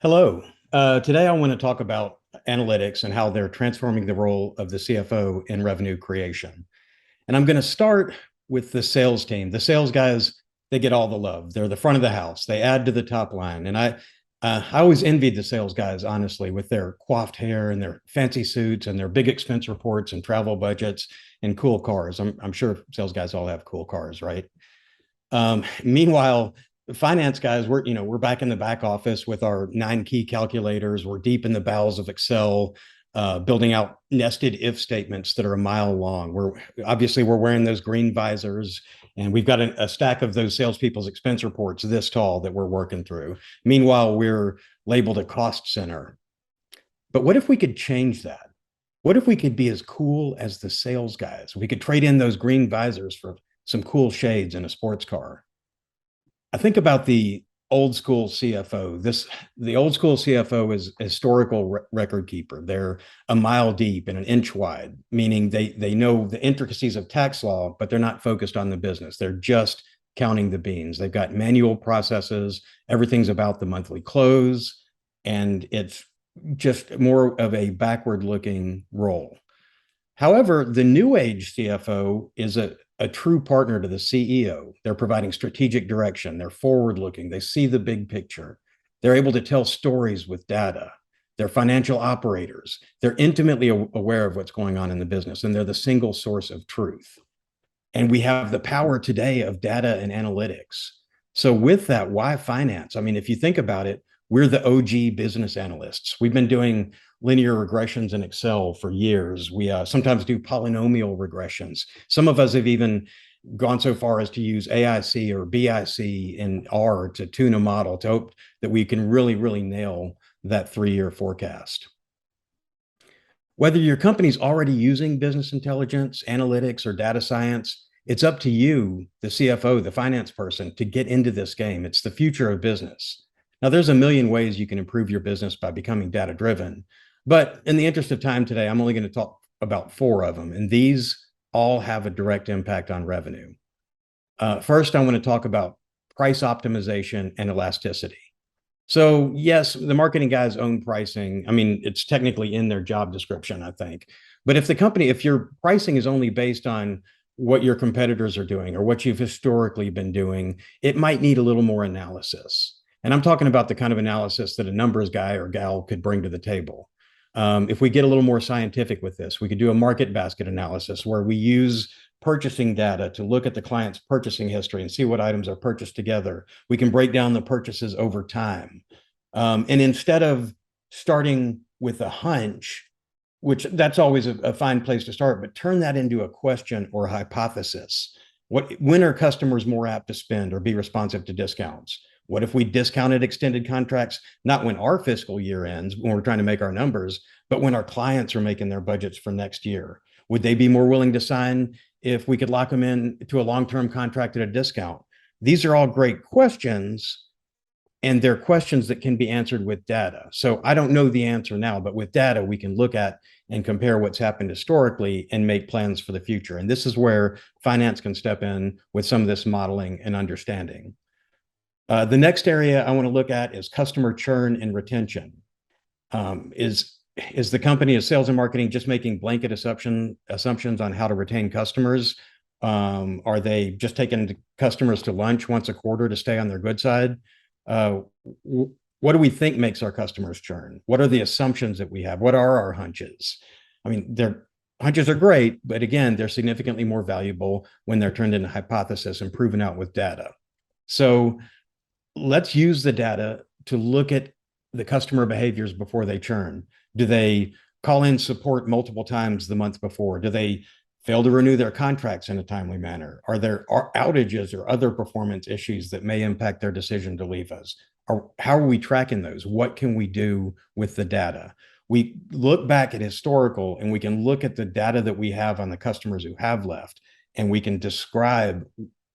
Hello. Today I want to talk about analytics and how they're transforming the role of the CFO in revenue creation. And I'm going to start with the sales team. The sales guys, they get all the love. They're the front of the house. They add to the top line. And I always envied the sales guys, honestly, with their coiffed hair and their fancy suits and their big expense reports and travel budgets and cool cars. I'm sure sales guys all have cool cars, right? Meanwhile, finance guys, we're back in the back office with our 9 key calculators. We're deep in the bowels of Excel, building out nested if statements that are a mile long. We're wearing those green visors, and we've got a stack of those salespeople's expense reports this tall that we're working through. Meanwhile, we're labeled a cost center. But what if we could change that? What if we could be as cool as the sales guys? We could trade in those green visors for some cool shades in a sports car. I think about the old school CFO. The old school CFO is a historical record keeper. They're a mile deep and an inch wide, meaning they know the intricacies of tax law, but they're not focused on the business. They're just counting the beans. They've got manual processes. Everything's about the monthly close, and it's just more of a backward looking role. However, the new age CFO is a true partner to the CEO. They're providing strategic direction. They're forward looking. They see the big picture. They're able to tell stories with data. They're financial operators. They're intimately aware of what's going on in the business, and they're the single source of truth. And we have the power today of data and analytics. So, with that, why finance? I mean, if you think about it, we're the OG business analysts. We've been doing linear regressions in Excel for years. We sometimes do polynomial regressions. Some of us have even gone so far as to use AIC or BIC in R to tune a model to hope that we can really nail that 3-year forecast. Whether your company's already using business intelligence, analytics, or data science, it's up to you, the CFO, the finance person, to get into this game. It's the future of business. Now, there's a million ways you can improve your business by becoming data driven. But in the interest of time today, I'm only going to talk about 4 of them. And these all have a direct impact on revenue. First, I want to talk about price optimization and elasticity. So yes, the marketing guys own pricing. I mean, it's technically in their job description, I think. But if your pricing is only based on what your competitors are doing or what you've historically been doing, it might need a little more analysis. And I'm talking about the kind of analysis that a numbers guy or gal could bring to the table. If we get a little more scientific with this, we could do a market basket analysis where we use purchasing data to look at the client's purchasing history and see what items are purchased together. We can break down the purchases over time. And instead of starting with a hunch, which that's always a fine place to start, but turn that into a question or a hypothesis. When are customers more apt to spend or be responsive to discounts? What if we discounted extended contracts, not when our fiscal year ends, when we're trying to make our numbers, but when our clients are making their budgets for next year? Would they be more willing to sign if we could lock them in to a long-term contract at a discount? These are all great questions, and they're questions that can be answered with data. So I don't know the answer now, but with data, we can look at and compare what's happened historically and make plans for the future. And this is where finance can step in with some of this modeling and understanding. The next area I want to look at is customer churn and retention. Is the company of sales and marketing just making blanket assumptions on how to retain customers? Are they just taking customers to lunch once a quarter to stay on their good side? What do we think makes our customers churn? What are the assumptions that we have? What are our hunches? I mean, their hunches are great, but again, they're significantly more valuable when they're turned into hypothesis and proven out with data. So let's use the data to look at the customer behaviors before they churn. Do they call in support multiple times the month before? Do they fail to renew their contracts in a timely manner? Are there outages or other performance issues that may impact their decision to leave us? How are we tracking those? What can we do with the data? We look back at historical, and we can look at the data that we have on the customers who have left, and we can describe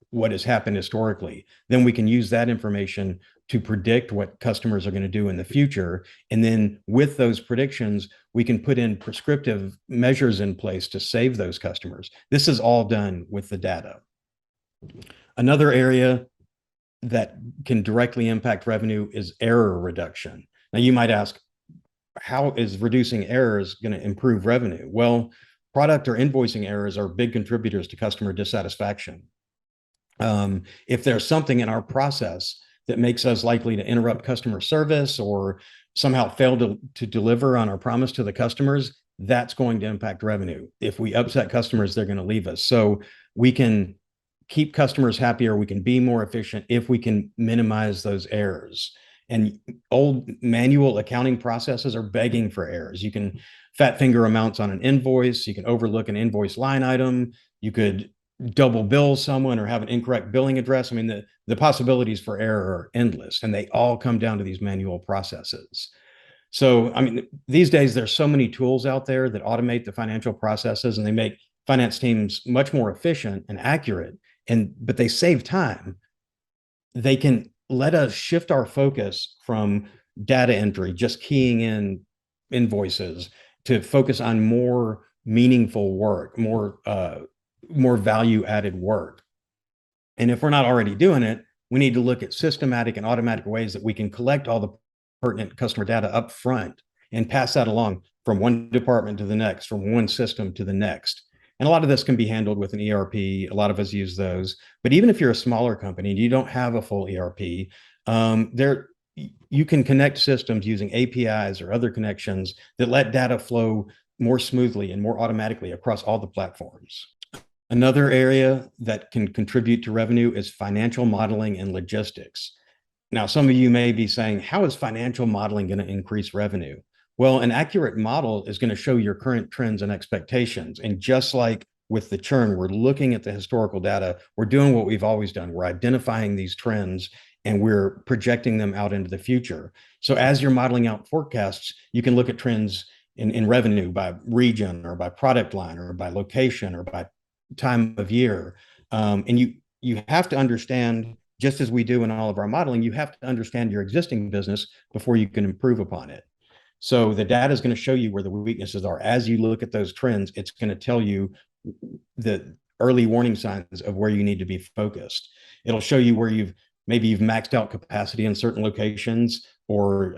what has happened historically. Then we can use that information to predict what customers are going to do in the future. And then with those predictions, we can put in prescriptive measures in place to save those customers. This is all done with the data. Another area that can directly impact revenue is error reduction. Now, you might ask, how is reducing errors going to improve revenue? Well, product or invoicing errors are big contributors to customer dissatisfaction. If there's something in our process that makes us likely to interrupt customer service or somehow fail to deliver on our promise to the customers, that's going to impact revenue. If we upset customers, they're going to leave us. So we can keep customers happier. We can be more efficient if we can minimize those errors. And old manual accounting processes are begging for errors. You can fat finger amounts on an invoice. You can overlook an invoice line item. You could double bill someone or have an incorrect billing address. I mean, the possibilities for error are endless, and they all come down to these manual processes. So, I mean, these days there's so many tools out there that automate the financial processes, and they make finance teams much more efficient and accurate. But they save time. They can let us shift our focus from data entry, just keying in invoices, to focus on more meaningful work, more value added work. And if we're not already doing it, we need to look at systematic and automatic ways that we can collect all the pertinent customer data up front and pass that along from one department to the next, from one system to the next. And a lot of this can be handled with an ERP. A lot of us use those. But even if you're a smaller company and you don't have a full ERP, you can connect systems using APIs or other connections that let data flow more smoothly and more automatically across all the platforms. Another area that can contribute to revenue is financial modeling and logistics. Now, some of you may be saying, how is financial modeling going to increase revenue? Well, an accurate model is going to show your current trends and expectations. And just like with the churn, we're looking at the historical data. We're doing what we've always done. We're identifying these trends and we're projecting them out into the future. So as you're modeling out forecasts, you can look at trends in revenue by region or by product line or by location or by time of year. And you have to understand, just as we do in all of our modeling, you have to understand your existing business before you can improve upon it. So the data is going to show you where the weaknesses are. As you look at those trends, it's going to tell you the early warning signs of where you need to be focused. It'll show you where you've maxed out capacity in certain locations or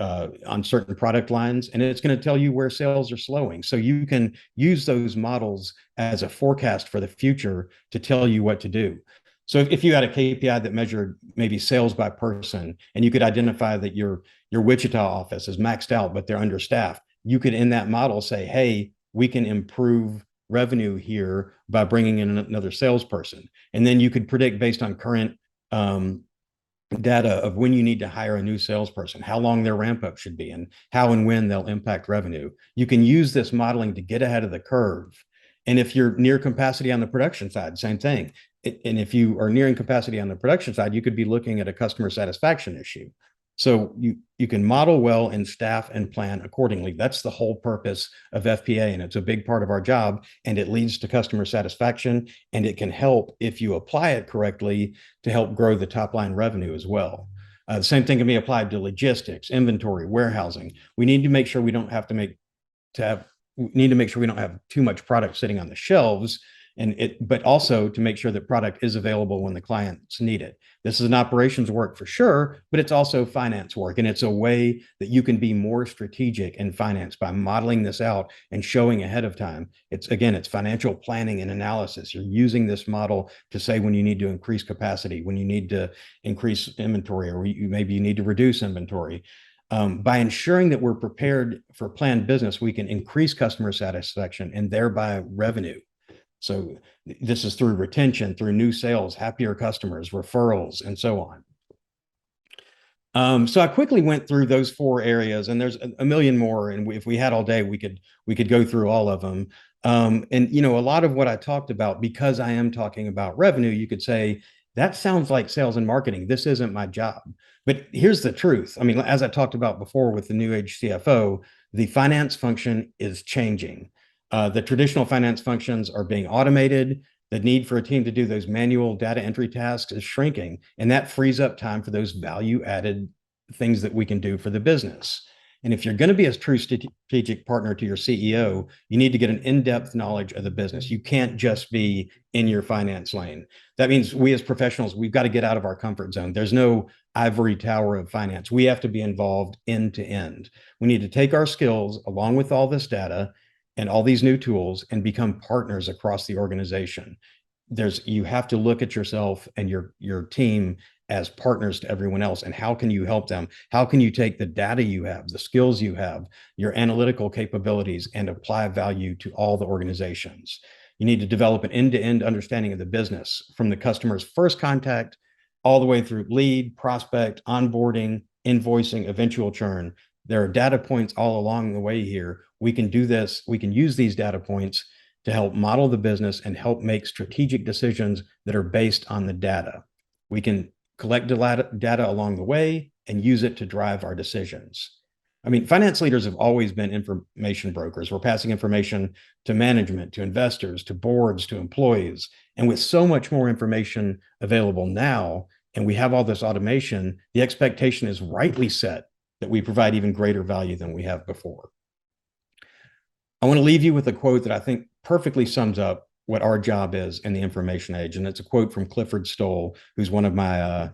on certain product lines, and it's going to tell you where sales are slowing. So you can use those models as a forecast for the future to tell you what to do. So if you had a KPI that measured maybe sales by person, and you could identify that your Wichita office is maxed out, but they're understaffed, you could in that model say, hey, we can improve revenue here by bringing in another salesperson. And then you could predict based on current data of when you need to hire a new salesperson, how long their ramp up should be, and how and when they'll impact revenue. You can use this modeling to get ahead of the curve. And if you're near capacity on the production side, same thing. And if you are nearing capacity on the production side, you could be looking at a customer satisfaction issue. So you can model well and staff and plan accordingly. That's the whole purpose of FP&A, and it's a big part of our job, and it leads to customer satisfaction, and it can help, if you apply it correctly, to help grow the top line revenue as well. The same thing can be applied to logistics, inventory, warehousing. We need to make sure we don't have too much product sitting on the shelves, but also to make sure that product is available when the clients need it. This is an operations work for sure, but it's also finance work. And it's a way that you can be more strategic in finance by modeling this out and showing ahead of time. It's financial planning and analysis. You're using this model to say when you need to increase capacity, when you need to increase inventory, or maybe you need to reduce inventory. By ensuring that we're prepared for planned business, we can increase customer satisfaction and thereby revenue. So this is through retention, through new sales, happier customers, referrals, and so on. So I quickly went through those 4 areas, and there's a million more. And if we had all day, we could go through all of them. And a lot of what I talked about, because I am talking about revenue, you could say that sounds like sales and marketing. This isn't my job. But here's the truth. I mean, as I talked about before with the new age CFO, the finance function is changing. The traditional finance functions are being automated. The need for a team to do those manual data entry tasks is shrinking, and that frees up time for those value added things that we can do for the business. And if you're going to be a true strategic partner to your CEO, you need to get an in-depth knowledge of the business. You can't just be in your finance lane. That means we as professionals, we've got to get out of our comfort zone. There's no ivory tower of finance. We have to be involved end to end. We need to take our skills along with all this data and all these new tools and become partners across the organization. You have to look at yourself and your team as partners to everyone else. And how can you help them? How can you take the data you have, the skills you have, your analytical capabilities, and apply value to all the organizations? You need to develop an end-to-end understanding of the business from the customer's first contact all the way through lead, prospect, onboarding, invoicing, eventual churn. There are data points all along the way here. We can do this. We can use these data points to help model the business and help make strategic decisions that are based on the data. We can collect data along the way and use it to drive our decisions. I mean, finance leaders have always been information brokers. We're passing information to management, to investors, to boards, to employees. And with so much more information available now, and we have all this automation, the expectation is rightly set that we provide even greater value than we have before. I want to leave you with a quote that I think perfectly sums up what our job is in the information age. And it's a quote from Clifford Stoll, who's one of my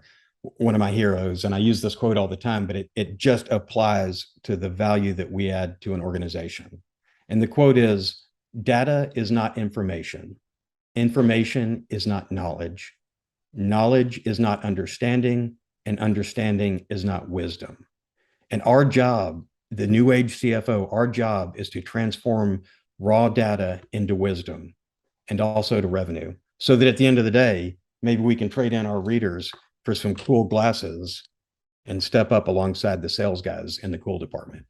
heroes. And I use this quote all the time, but it just applies to the value that we add to an organization. And the quote is, "Data is not information. Information is not knowledge. Knowledge is not understanding, and understanding is not wisdom." And our job, the new age CFO, our job is to transform raw data into wisdom and also to revenue, so that at the end of the day, maybe we can trade in our readers for some cool glasses and step up alongside the sales guys in the cool department.